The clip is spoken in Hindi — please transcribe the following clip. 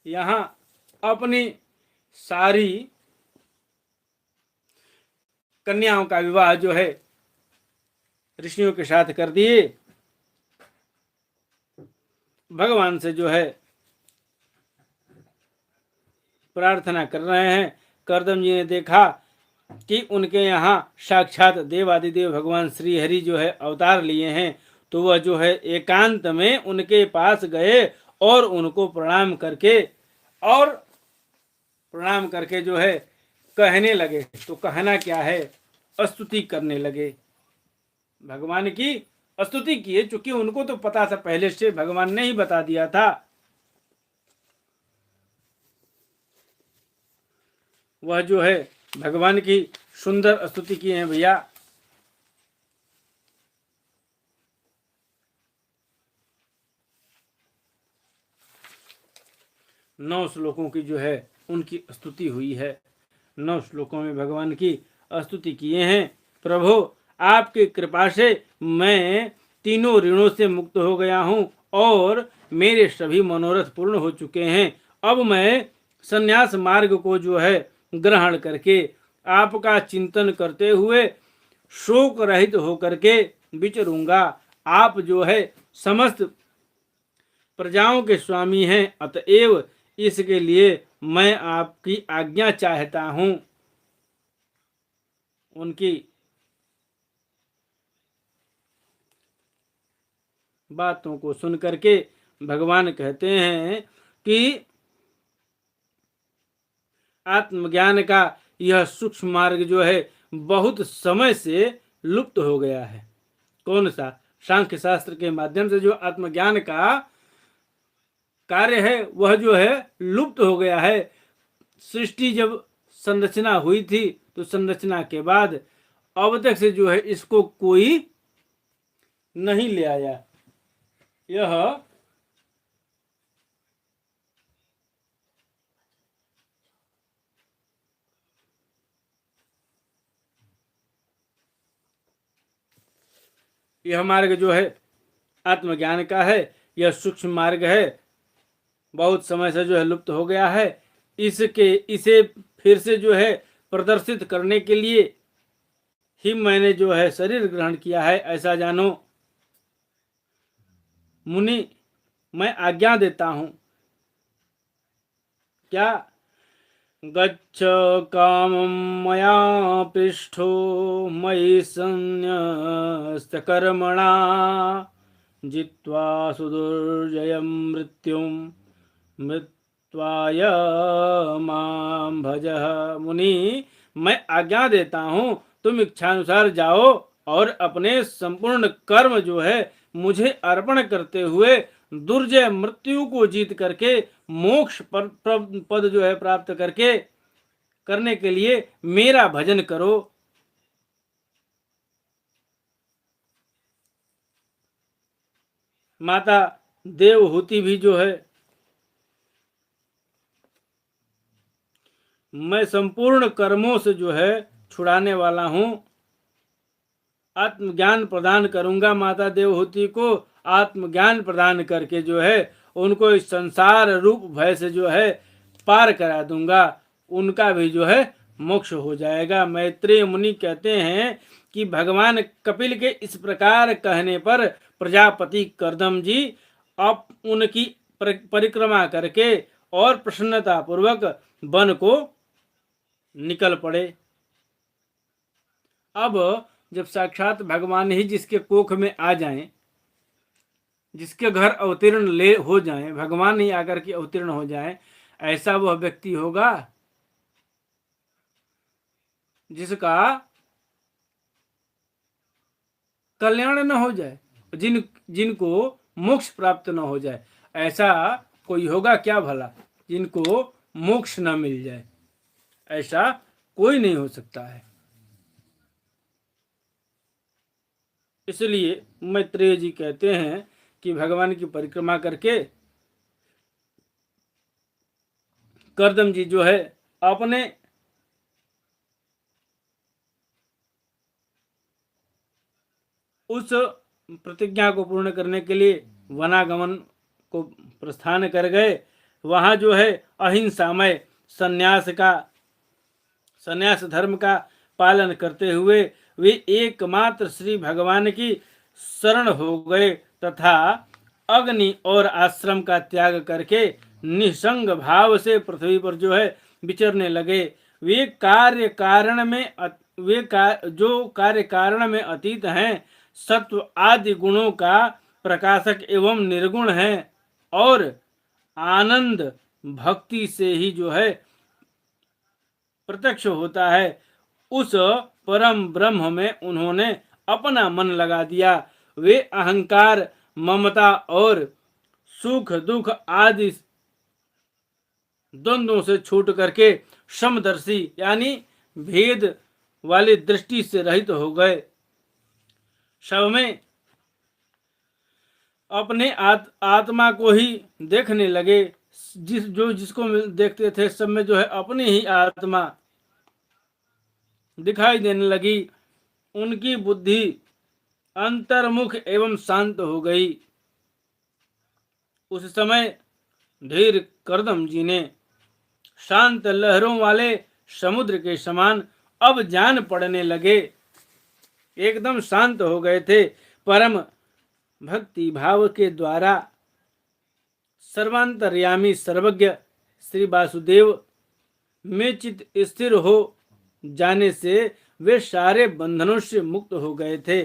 यहाँ अपनी सारी कन्याओं का विवाह जो है ऋषियों के साथ कर दिए। भगवान से जो है प्रार्थना कर रहे हैं। कर्दम जी ने देखा कि उनके यहाँ साक्षात देवादिदेव भगवान श्री हरि जो है अवतार लिए हैं, तो वह जो है एकांत में उनके पास गए और उनको प्रणाम करके जो है कहने लगे। तो कहना क्या है, स्तुति करने लगे, भगवान की स्तुति किए। चूंकि उनको तो पता था पहले से, भगवान ने ही बता दिया था। वह जो है भगवान की सुंदर स्तुति किए हैं भैया। नौ श्लोकों की जो है उनकी स्तुति हुई है। 9 श्लोकों में भगवान की स्तुति किए हैं। प्रभु, आपकी कृपा से मैं तीनों ऋणों से मुक्त हो गया हूँ और मेरे सभी मनोरथ पूर्ण हो चुके हैं। अब मैं संन्यास मार्ग को जो है ग्रहण करके आपका चिंतन करते हुए शोक रहित होकर के विचरूंगा। आप जो है समस्त प्रजाओं के स्वामी हैं, अतएव इसके लिए मैं आपकी आज्ञा चाहता हूं। उनकी बातों को सुन करके भगवान कहते हैं कि आत्मज्ञान का यह सूक्ष्म मार्ग जो है बहुत समय से लुप्त हो गया है। कौन सा? सांख्य शास्त्र के माध्यम से जो आत्मज्ञान का कार्य है वह जो है लुप्त हो गया है। सृष्टि जब संरचना हुई थी तो संरचना के बाद अब तक से जो है इसको कोई नहीं ले आया। यह मार्ग जो है आत्मज्ञान का है, यह सूक्ष्म मार्ग है, बहुत समय से जो है लुप्त हो गया है। इसे फिर से जो है प्रदर्शित करने के लिए ही मैंने जो है शरीर ग्रहण किया है, ऐसा जानो। मुनि, मैं आज्ञा देता हूं। क्या? गच्छ कामं मया पृष्ठो मयि संन्यस्तकर्मणा जित्वा सुदुर्जयं मृत्युं मृत्वाय मां भजः। मुनि, मैं आज्ञा देता हूँ, तुम इच्छानुसार जाओ और अपने संपूर्ण कर्म जो है मुझे अर्पण करते हुए दुर्जय मृत्यु को जीत करके मोक्ष पद जो है प्राप्त करने के लिए मेरा भजन करो। माता देवहूति भी जो है, मैं संपूर्ण कर्मों से जो है छुड़ाने वाला हूं, आत्मज्ञान प्रदान करूंगा। माता देवहूति को आत्मज्ञान प्रदान करके जो है उनको इस संसार रूप भय से जो है पार करा दूंगा, उनका भी जो है मोक्ष हो जाएगा। मैत्रेय मुनि कहते हैं कि भगवान कपिल के इस प्रकार कहने पर प्रजापति कर्दम जी अब उनकी परिक्रमा करके और प्रसन्नता पूर्वक वन को निकल पड़े। अब जब साक्षात भगवान ही जिसके कोख में आ जाएं, जिसके घर अवतीर्ण ले हो जाएं, भगवान ही आकर के अवतीर्ण हो जाएं, ऐसा वह व्यक्ति होगा जिसका कल्याण न हो जाए, जिनको मोक्ष प्राप्त न हो जाए। ऐसा कोई होगा क्या भला जिनको मोक्ष न मिल जाए? ऐसा कोई नहीं हो सकता है। इसलिए मैत्रेय जी कहते हैं कि भगवान की परिक्रमा करके कर्दम जी जो है अपने उस प्रतिज्ञा को पूर्ण करने के लिए वनागमन को प्रस्थान कर गए। वहाँ जो है अहिंसामय संन्यास धर्म का पालन करते हुए वे एकमात्र श्री भगवान की शरण हो गए तथा अग्नि और आश्रम का त्याग करके निसंग भाव से पृथ्वी पर जो है विचरने लगे। वे कार्य कारण में अतीत हैं, सत्व आदि गुणों का प्रकाशक एवं निर्गुण हैं और आनंद भक्ति से ही जो है प्रत्यक्ष होता है। उस परम ब्रह्म में उन्होंने अपना मन लगा दिया। वे अहंकार, ममता और सुख दुख आदि द्वंद्वों से छूट करके समदर्शी यानी भेद वाली दृष्टि से रहित हो गए। सब में अपने आत्मा को ही देखने लगे। जिसको देखते थे सब में जो है अपनी ही आत्मा दिखाई देने लगी। उनकी बुद्धि अंतर्मुख एवं शांत हो गई। उस समय धीर करदम जी ने शांत लहरों वाले समुद्र के समान अब जान पड़ने लगे, एकदम शांत हो गए थे। परम भक्ति भाव के द्वारा सर्वांतर्यामी सर्वज्ञ श्री वासुदेव में चित्त स्थिर हो जाने से वे सारे बंधनों से मुक्त हो गए थे।